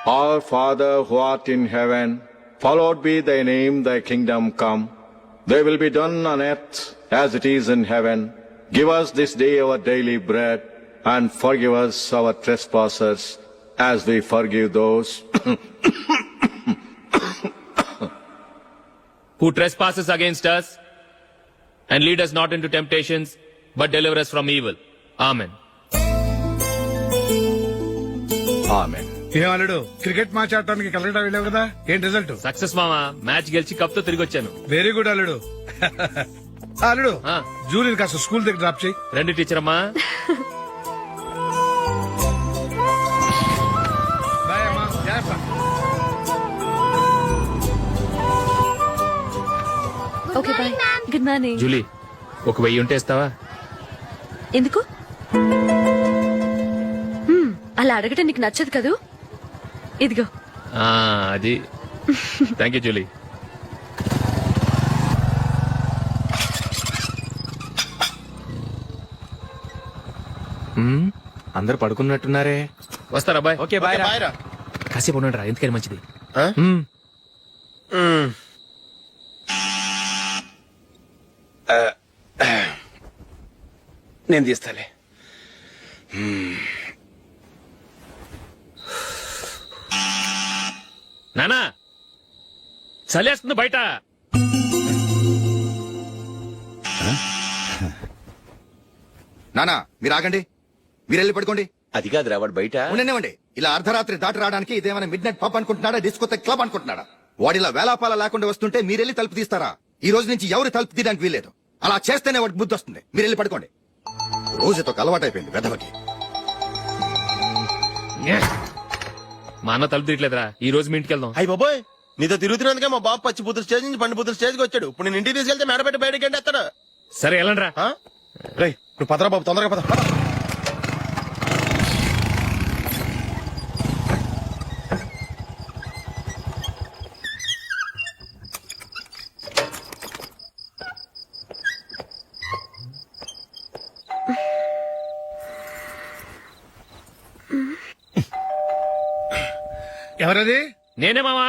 Our Father who art in heaven, hallowed be thy name, thy kingdom come. Thy will be done on earth as it is in heaven. Give us this day our daily bread, and forgive us our trespasses, as we forgive those who trespasses against us, and lead us not into temptations, but deliver us from evil. Amen. Amen. ఏమన్నాడు cricket match ఆడటానికి కలకటా వెళ్ళావు కదా ఏం result? Success మామా, match గెలిచి cup తో తిరిగి వచ్చాను. వెరీ గుడ్ అల్లుడు. అల్లుడు ఆ. జూలిని కాస్త స్కూల్ దగ్గర డ్రాప్ చేయి. రండి టీచర్ అమ్మా. బాయ్ అమ్మా, జాగ్రత్త. Okay bye. Good morning. Julie, ఒక 1000 ఉంటే ఇస్తావా? ఎందుకు? అలా అడగటం నీకు నచ్చదు కదూ. ఇదిగో. అది థ్యాంక్ యూ జూలీ. అందరు పడుకున్నట్టున్నారే. వస్తారా బాయ్? ఓకే బాయ్ రా. కాసేపు ఉండండి రా, ఎందుకని మంచిది. నేను తీస్తాలే. నానా, చలేస్తుంది బయట. నానా మీరు ఆగండి, మీరు వెళ్ళి పడుకోండి. అది కాదురా, వాడు బయట ఉండనివ్వండి. ఇలా అర్ధరాత్రి దాటి రావడానికి ఇదేమైనా మిడ్ నైట్ పబ్ అనుకుంటున్నాడా, డిస్కోతే క్లబ్ అనుకుంటున్నాడా? వాడిలా వేలాపాల లేకుండా వస్తుంటే మీరెళ్ళి తలుపు తీస్తారా? ఈ రోజు నుంచి ఎవరు తలుపు తీయడానికి వీల్లేదు. అలా చేస్తేనే వాడికి బుద్ధి వస్తుంది. మీరు వెళ్ళి పడుకోండి. రోజుతో అలవాటైపోయింది వెధవకి. మా అన్న తలుపు తీయట్లేదురా, ఈ రోజు మీ ఇంటికి వెళ్దాం. అయ్యి బాబోయ్, నీతో తిరుగుతున్నందుకే మా బాబు పచ్చి బుద్ధుల స్టేజ్ నుంచి పండు బుద్ధుల స్టేజ్కి వచ్చాడు. ఇప్పుడు నేను ఇంటికి తీసుకెళ్తే మేడపెట్టి బయటకి ఎండేస్తాడు. సరే వెళ్ళండి రా. రేయ్, నువ్వు పదరా బాబు, తొందరగా పద. ఎవరది? నేనే మామా.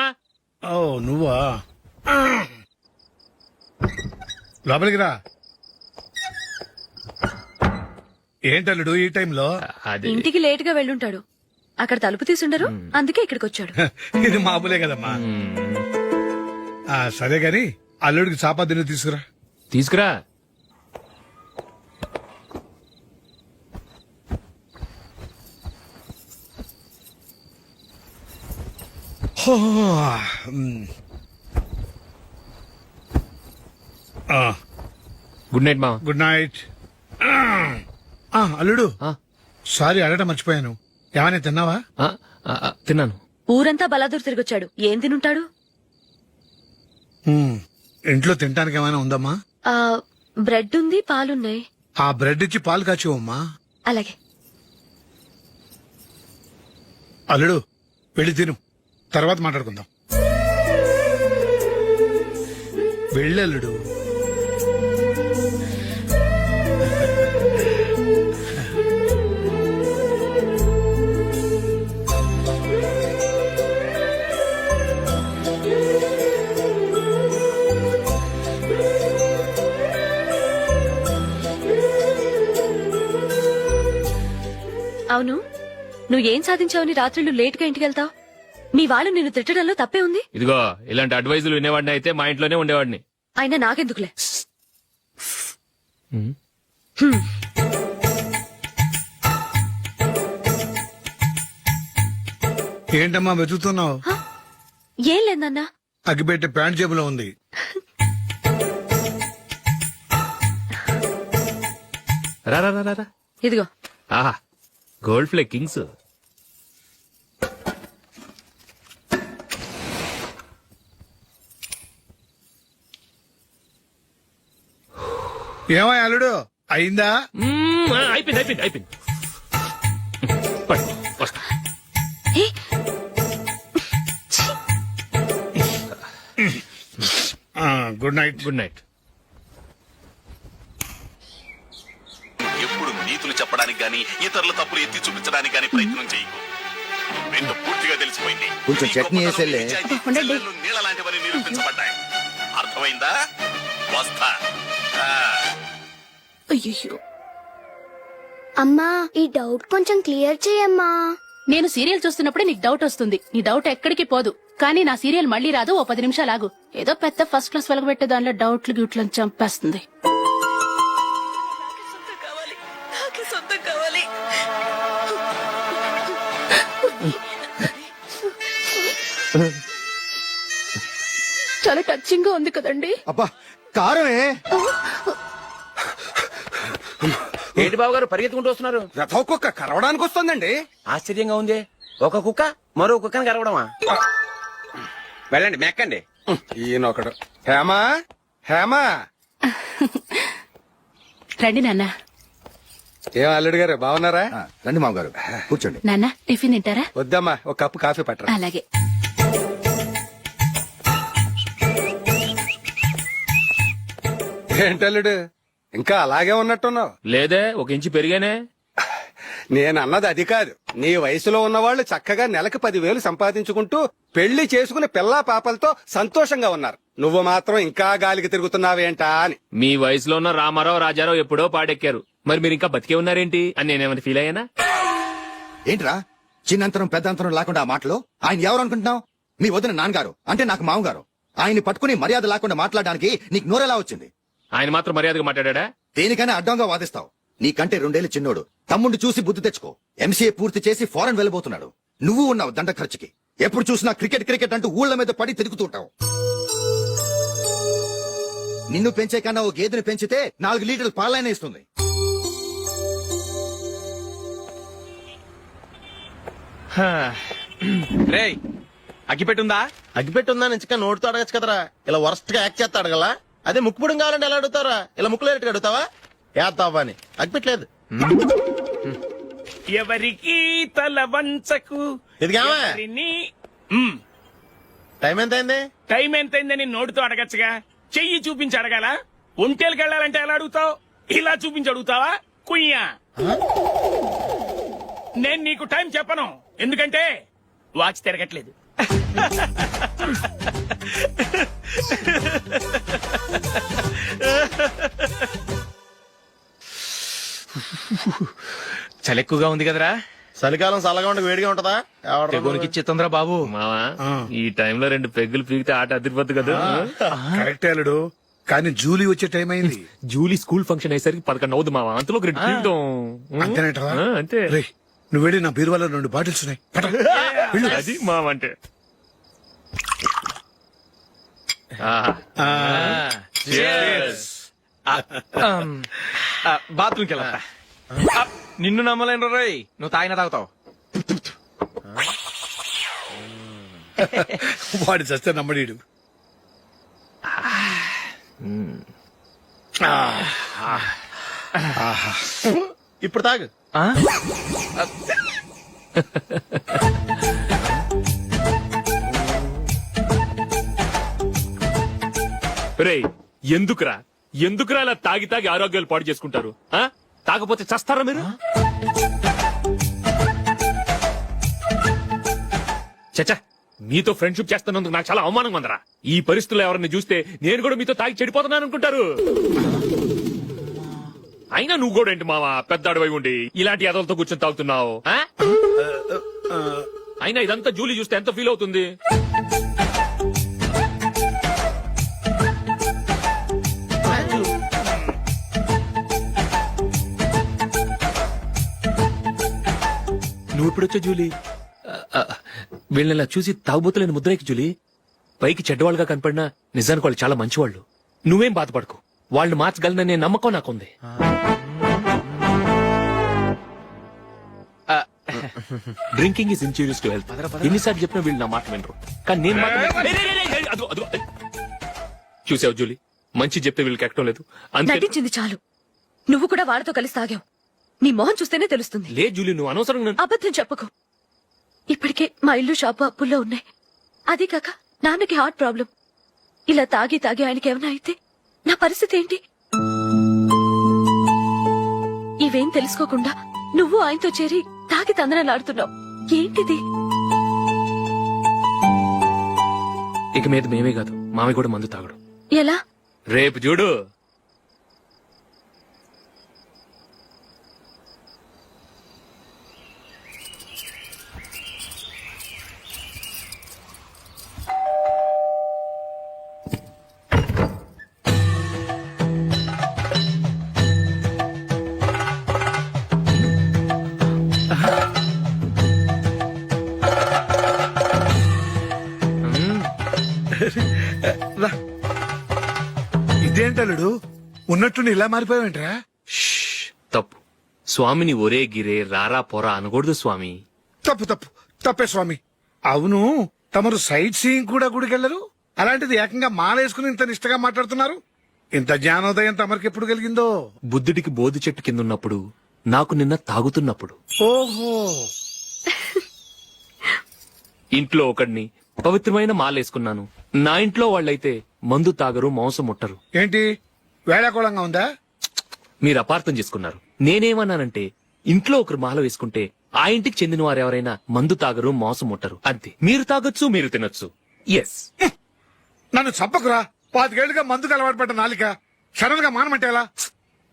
ఓ నువ్వా? లోపలికి రా. ఏంటల్లుడు ఈ టైంలో? అది ఇంటికి లేట్ గా వెళ్ళుంటాడు. అక్కడ తలుపు తీసుండరు, అందుకే ఇక్కడికి వచ్చాడు. ఇది మామూలే కదమ్మా. సరే గాని అల్లుడికి చాపాదిని తీసుకురా. తీసుకురా. గుడ్ నైట్ మామా. Good night. అల్లుడు సారీ అడగటం మర్చిపోయాను. ఏమైనా తిన్నావా? తిన్నాను. ఊరంతా బలాదూర్ తిరిగొచ్చాడు, ఏం తినుంటాడు? ఇంట్లో తినడానికి ఏమైనా ఉందమ్మా? బ్రెడ్ ఉంది, పాలున్నాయి. ఆ బ్రెడ్ ఇచ్చి పాలు కాచివమ్మా. అలాగే. అల్లుడు వెళ్ళి తిను, తర్వాత మాట్లాడుకుందాం. వెళ్ళల్లుడు. అవును, నువ్వేం సాధించావని రాత్రులు లేట్ గా ఇంటికి వెళ్తావు? మీ వాళ్ళు నిన్ను తిట్టడంలో తప్పే ఉంది. ఇదిగో, ఇలాంటి అడ్వైజులు వినేవాడిని అయితే మా ఇంట్లోనే ఉండేవాడిని. అయినా నాకెందుకులే. ఏంటమ్మా వెతుకుతున్నావు? ఏం లేదన్నా. అగ్గిపెట్టే ప్యాంట్ జేబులో ఉంది. రా రా రా రా. ఇదిగో. ఆహా, గోల్డ్ ఫ్లే కింగ్స్. ఏమో అల్లుడు అయిందా? అయిపోయింది అయిపోయింది అయిపోయింది. వస్తా. Good night. Good night. ఎప్పుడు నీతులు చెప్పడానికి గాని, ఇతరుల తప్పులు ఎత్తి చూపించడానికి గాని ప్రయత్నం చేయకు. రెండు పూర్తిగా తెలిసిపోయింది. కొంచెం నీ చట్నీ గొప్పతనం, వేసేలే. నిజాయితీ, చెల్లెళ్ళు నీళ్ళ లాంటివని నిరూపించబడ్డాయి. అర్థమైందా? వస్తా. ఆ. అయ్యో అమ్మా, ఈ డౌట్ కొంచెం క్లియర్ చేయమ్మా. నేను సీరియల్ చూస్తున్నప్పుడే నీకు డౌట్ వస్తుంది. నీ డౌట్ ఎక్కడికి పోదు. కానీ నా సీరియల్ మళ్ళీ రాదు. ఓ 10 నిమిషాలు ఆగు. ఏదో పెద్ద ఫస్ట్ క్లాస్ వెలగబెట్టే దానిలో డౌట్లు గ్యూట్లను చంపేస్తుంది. చాలా టచింగ్ గా ఉంది కదండి. అబ్బా కారమే. ఏంటి బాబు గారు పరిగెత్తుకుంటూ వస్తున్నారు? రథ కుక్క కరవడానికి వస్తుందండి. ఆశ్చర్యంగా ఉంది. ఒక కుక్క మరో కుక్కని కరవడమా? వెళ్ళండి మెక్కండి. ఈయనొకడు. హేమా హేమా. రండి నాన్న. ఏం అల్లుడు గారు బాగున్నారా? రండి మామగారు కూర్చోండి. నాన్న టిఫిన్ తింటారా? వద్దమ్మా, ఒక కప్పు కాఫీ పట్టరా. అలాగే. ఏంటల్లుడు ఇంకా అలాగే ఉన్నట్టున్నావు? లేదే, ఒక ఇంచు పెరిగానే. నేను అన్నది అది కాదు. నీ వయసులో ఉన్నవాళ్ళు చక్కగా నెలకు 10,000 సంపాదించుకుంటూ పెళ్లి చేసుకుని పిల్లా పాపలతో సంతోషంగా ఉన్నారు. నువ్వు మాత్రం ఇంకా గాలికి తిరుగుతున్నావేంటా అని. మీ వయసులో ఉన్న రామారావు రాజారావు ఎప్పుడో పాడెక్కారు. మరి మీరు ఇంకా బతికే ఉన్నారేంటి అని నేనేమైనా ఫీల్ అయ్యానా? ఏంట్రా చిన్నంతరం పెద్దంతరం లేకుండా ఆ మాటలు? ఆయన ఎవరు అనుకుంటున్నావు? మీ వదిన నాన్నగారు అంటే నాకు మామగారు. ఆయన్ని పట్టుకుని మర్యాద లేకుండా మాట్లాడడానికి నీకు నోరెలా వచ్చింది? ఆయన మాత్రం మర్యాదగా మాట్లాడా? దేనికైనా అడ్డంగా వాదిస్తావు. నీకంటే 2 ఏళ్లు చిన్నోడు. తమ్ముడు చూసి బుద్ధి తెచ్చుకో. ఎంసీఏ పూర్తి చేసి ఫారెన్ వెళ్ళబోతున్నాడు. నువ్వు ఉన్నావు దండ ఖర్చుకి. ఎప్పుడు చూసినా క్రికెట్ క్రికెట్ అంటూ ఊళ్ళ మీద పడి తిరుగుతుంటావు. నిన్ను పెంచే కన్నా ఓ గేదెని పెంచితే 4 లీటర్లు పాలైన ఇస్తుంది. రేయ్ అగ్గిపెట్టుందా? అగ్గిపెట్టుందా నుంచి నోటితో అడగచ్చు కదరా. ఇలా వరస్ట్ గా యాక్ట్ చేస్తా అడగలా? అదే ముక్కుపుడం కావాలంటే ఎలా అడుగుతారా? ఇలా ముక్కులు ఎట్టుగా అడుగుతావా? ఏత్తావా అని. అగ్గిపెట్టలేదు. ఎవరికి తల వంచకు. ఇదిగామా టైం టైం ఎంత అయింది? ఎంతైందని నోటితో అడగచ్చుగా. చెయ్యి చూపించి అడగాల. ఒంటేలకు వెళ్ళాలంటే ఎలా అడుగుతావు? ఇలా చూపించి అడుగుతావా? కుయ్యా. నేను నీకు టైం చెప్పను, ఎందుకంటే వాచ్ తిరగట్లేదు. చలి ఎక్కువగా ఉంది కదరా? చలికాలం చల్లగా ఉండి వేడిగా ఉంటదా? తెగోనికి ఇచ్చేతుందిరా బాబు. మావా, ఈ టైంలో 2 పెగ్గులు పీకితే ఆట అదిరిపోద్దు కదా. కరెక్టే అల్లుడు, కానీ జూలీ వచ్చే టైం అయింది. జూలీ స్కూల్ ఫంక్షన్ అయ్యేసరికి 11 అవుతుంది మావా. అంతలో 2 పీకుతాం. అంతేనేటవా? అంతే. రేయ్, నువ్వు వెళ్ళి నా బీరువాలో 2 బాటిల్స్ ఉన్నాయి. పట. వెళ్ళు. అది మావా అంటే. బాత్రూమ్కి వెళ్ళా. నిన్ను నమ్మలేను రోయ్, నువ్వు తాగినా తాగుతావు. వాడి చస్తే నమ్మడీడు. ఇప్పుడు తాగు. రేయ్, ఎందుకురా ఇలా తాగి తాగి ఆరోగ్యాలు పాడు చేసుకుంటారు? తాగపోతే చస్తారా మీరు? చచ్చా, మీతో ఫ్రెండ్షిప్ చేస్తున్నందుకు నాకు చాలా అవమానంగా ఉందరా. ఈ పరిస్థితుల్లో ఎవరిని చూస్తే నేను కూడా మీతో తాగి చెడిపోతున్నాను అనుకుంటారు. అయినా నువ్వు కూడా ఏంటి మావా, పెద్ద అడవై ఉండి ఇలాంటి ఎదలతో కూర్చొని తాగుతున్నావు? అయినా ఇదంతా జూలీ చూస్తే ఎంత ఫీల్ అవుతుంది? నువ్వు ఎప్పుడొచ్చా జూలీ? వీళ్ళని చూసి తాగుబోతులేని ముద్రేకి జూలీ. పైకి చెడ్డవాళ్ళుగా కనపడినా నిజానికి వాళ్ళు చాలా మంచివాళ్ళు. నువ్వేం బాధపడకు, వాళ్ళు మార్చగలననే నమ్మకం నాకుంది. Drinking is injurious to health. ఎన్నిసార్లు చెప్పినా వీళ్ళు నా మాట వినరు. కానీ నేను చూసావు జూలీ, మంచి చెప్తే వీళ్ళకి ఎక్కడం లేదు. అంతే. నటించింది చాలు. నువ్వు కూడా వాళ్ళతో కలిసి తాగావు. నీ మొహం చూస్తేనే తెలుస్తుంది. లే జూలీ, నువ్వు అనవసరంగా అబద్ధం చెప్పకు. ఇప్పటికే మా ఇల్లు షాపు అప్పుల్లో ఉన్నాయి. అదే కాక నాన్నకి హార్ట్ ప్రాబ్లం. ఇలా తాగి తాగి ఆయనకి ఏమైనా అయితే నా పరిస్థితి ఏంటి? ఇవేం తెలుసుకోకుండా నువ్వు ఆయనతో చేరి తాగి తందనలాడుతున్నావు. ఏంటిది? ఇక మీద మేమే కాదు మామి కూడా మందు తాగడు. ఎలా? రేపు చూడు. ఇదేంటలుడు ఉన్నట్టుండి ఇలా మారిపోయావేంట్రా? షష్, తప్పు. స్వామిని ఒరే గిరే రారా పోరా అనకూడదు స్వామి. తప్పే స్వామి. అవును, తమరు సైట్ సీయింగ్ కూడా గుడికెళ్లరు, అలాంటిది ఏకంగా మాలేసుకుని ఇంత నిష్టగా మాట్లాడుతున్నారు. ఇంత జ్ఞానోదయం తమరికి ఎప్పుడు కలిగిందో? బుద్ధుడికి బోధి చెట్టు కింద ఉన్నప్పుడు, నాకు నిన్న తాగుతున్నప్పుడు. ఓహో, ఇంట్లో ఒకడిని పవిత్రమైన మాలేసుకున్నాను. నా ఇంట్లో వాళ్ళైతే మందు తాగరు, మాంసం ముట్టరు. ఏంటి వేళాకోళంగా ఉందా? మీరు అపార్థం చేసుకున్నారు. నేనేమన్నానంటే ఇంట్లో ఒకరు మాల వేసుకుంటే ఆ ఇంటికి చెందిన వారు ఎవరైనా మందు తాగరు, మాంసం ముట్టరు, అంతే. మీరు తాగొచ్చు, మీరు తినొచ్చు. ఎస్. నన్ను చంపకురా. 5 ఏళ్లుగా మందుకు అలవాటు పడ్డ నాలిక సడన్ గా మానమంటే ఎలా?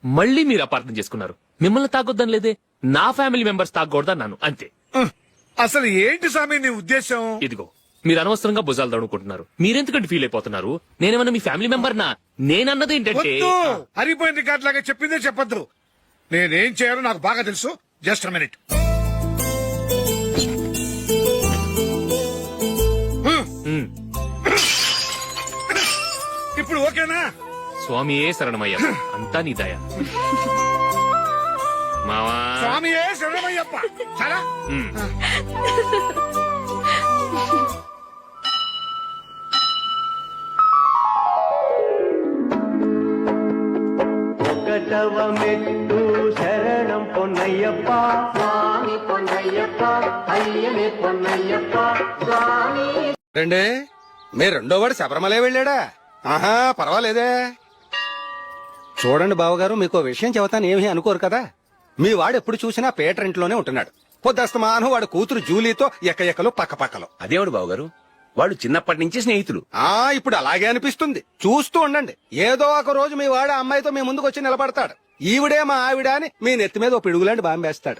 మళ్ళీ మీరు అపార్థం చేసుకున్నారు. మిమ్మల్ని తాగొద్దని లేదే, నా ఫ్యామిలీ మెంబర్స్ తాగకూడదన్నాను, అంతే. అసలు ఏంటి స్వామి నీ ఉద్దేశం? ఇదిగో మీరు అనవసరంగా భుజాలు దడుకుంటున్నారు. మీరెందుకంటే ఫీల్ అయిపోతున్నారు? నేనేమన్నా మీ ఫ్యామిలీ మెంబర్ నా? నేనన్నది ఏంటంటే వద్దు, హరిపోయిన రికార్డ్ లాగా చెప్పిందే చెప్పొద్దు. నేనేం చేయాలో నాకు బాగా తెలుసు. Just minute. ఇప్పుడు ఓకేనా? స్వామియే శరణమయ్య, అంతా నీ దయ. మావా స్వామియే శరణమయ్యప్ప. చాలా మెట్టు శరణం పొన్నయ్యప్ప స్వామి పొన్నయ్యప్ప అయ్యనే పొన్నయ్యప్ప స్వామి. రండి, మీరు రెండో వాడు శబరిమలే వెళ్ళాడా? ఆహా, పర్వాలేదే. చూడండి బావగారు, మీకు విషయం చెబుతాను, ఏమీ అనుకోరు కదా. మీ వాడు ఎప్పుడు చూసినా పీటర్ ఇంట్లోనే ఉంటున్నాడు. పొద్దస్తమానం వాడు కూతురు జూలీతో ఎక్కలు పక్కపక్కలు. అదేవిడు బావగారు, వాళ్ళు చిన్నప్పటి నుంచి స్నేహితులు. ఇప్పుడు అలాగే అనిపిస్తుంది. చూస్తూ ఉండండి, ఏదో ఒక రోజు మీ వాడు అమ్మాయితో మీ ముందుకు వచ్చి నిలబడతాడు. ఈవిడే మా ఆవిడ అని మీ నెత్తి మీద ఓ పిడుగులాంటి బాంబేస్తాడు.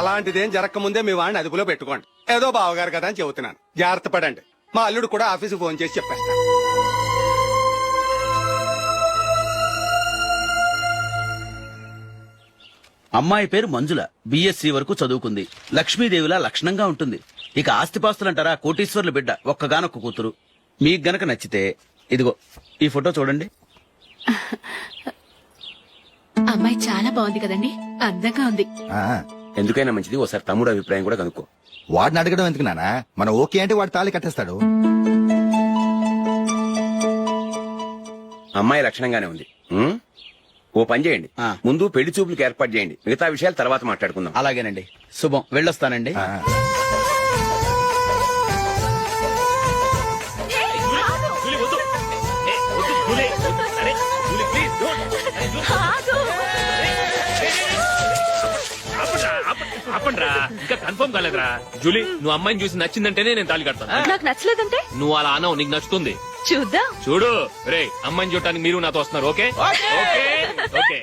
అలాంటిదేం జరగకముందే మీ వాడిని అదుపులో పెట్టుకోండి. ఏదో బావగారు కదా అని చెబుతున్నాను, జాగ్రత్త పడండి. మా అల్లుడు కూడా ఆఫీసుకు ఫోన్ చేసి చెప్పేస్తాను. అమ్మాయి పేరు మంజుల, బిఎస్సి వరకు చదువుకుంది. లక్ష్మీదేవిలా లక్షణంగా ఉంటుంది. ఇక ఆస్తిపాస్తులంటారా, కోటీశ్వర్లు బిడ్డ, ఒక్కగానొక్క కూతురు. మీకు గనక నచ్చితే ఇదిగో ఈ ఫోటో చూడండి. అమ్మాయి చాలా బాగుంది కదండి, అందంగా ఉంది. ఎందుకైనా మంచిది ఓసారి తమ్ముడు అభిప్రాయం కూడా కనుక్కో. వాడిని అడగడం ఎందుకు నానా? మనం ఓకే అంటే వాడు తాళి కట్టేస్తాడు. అమ్మాయి లక్షణంగానే ఉంది. ఓ పని చేయండి, ముందు పెళ్లి చూపులకు ఏర్పాటు చేయండి, మిగతా విషయాలు తర్వాత మాట్లాడుకుందాం. అలాగేనండి, శుభం, వెళ్ళొస్తానండి. ఆపండ్రా, ఇంకా కన్ఫర్మ్ కాలేదురా. జూలీ, నువ్వు అమ్మాయిని చూసి నచ్చిందంటేనే నేను తాళి కడతాను. నాకు నచ్చలేదంటే నువ్వు అలా అనవు, నీకు నచ్చుతుంది. చూద్దాం. చూడు రే, అమ్మాయిని చూడటానికి మీరు నాతో వస్తున్నారు. Okay okay okay.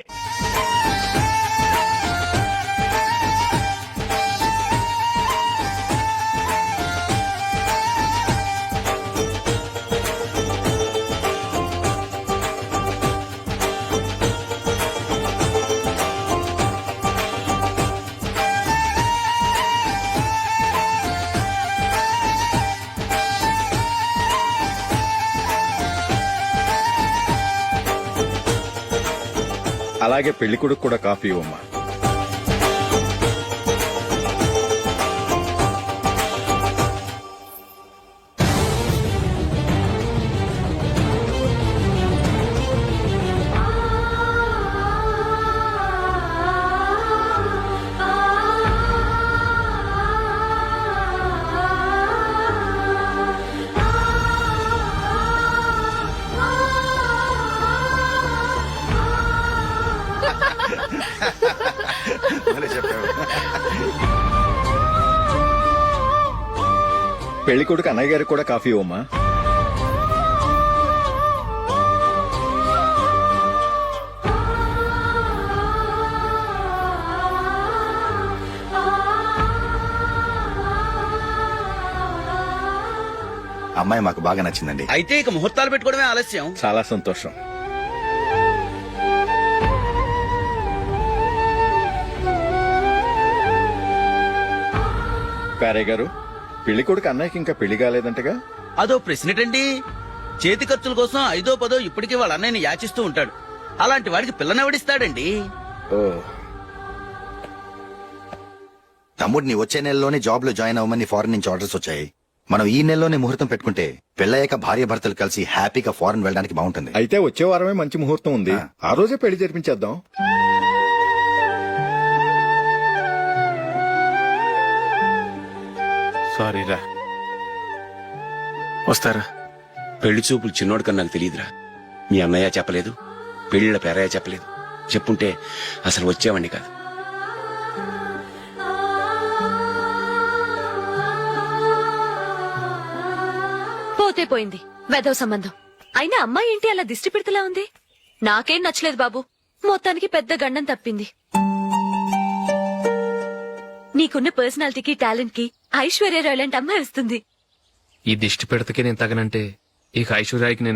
అలాగే పెళ్లి కొడుకు కూడా కాఫీ ఇవ్వమ్మా. పెళ్లి కొడుకు అన్నయ్య గారికి కూడా కాఫీ ఇవ్వమ్మా. అమ్మాయి మాకు బాగా నచ్చిందండి. అయితే ఇక ముహూర్తాలు పెట్టుకోవడమే ఆలస్యం. చాలా సంతోషం. పేరయ్య గారు, పెళ్లి కొడుకు అన్నయ్యకి ఇంకా పెళ్లి కాలేదంటగా? అదో ప్రశ్నటండి. చేతి ఖర్చుల కోసం 5ో 10 ఇప్పటికీ వాళ్ళ అన్నయ్యని యాచిస్తూ ఉంటాడు. అలాంటి వాడికి పిల్లనెవడిస్తాడండి? ఓ, తమ్ముడిని వచ్చే నెలలోనే జాబ్ లో జాయిన్ అవ్వమని ఫారెన్ నుంచి ఆర్డర్స్ వచ్చాయి. మనం ఈ నెలలోనే ముహూర్తం పెట్టుకుంటే పెళ్ళయ్యాక భార్య భర్తలు కలిసి హ్యాపీగా ఫారెన్ వెళ్ళడానికి బాగుంటుంది. అయితే వచ్చే వారమే మంచి ముహూర్తం ఉంది. ఆ రోజే పెళ్లి జరిపించేద్దాం. సారీరా. వస్తారా? పెళ్లి చూపులు చిన్నోడు కన్నా నాకు తెలియదురా. మీ అన్నయ్య చెప్పలేదు, పెళ్లిళ్ళ పేరయ్య చెప్పలేదు. చెప్పుంటే అసలు వచ్చేవాడిని కాదు. పోతే పోయింది వెదవ సంబంధం. అయినా అమ్మాయి ఏంటి అలా దిష్టి పెడతలా ఉంది? నాకేం నచ్చలేదు బాబు. మొత్తానికి పెద్ద గండం తప్పింది. నీకున్న పర్సనాలిటీకి టాలెంట్ కి ఐశ్వర్య రాయ్ లాంటి అమ్మాయి వస్తుంది. ఈ దిష్టి పెడతకే నేను తగనంటే ఇక ఐశ్వర్యానికి నేను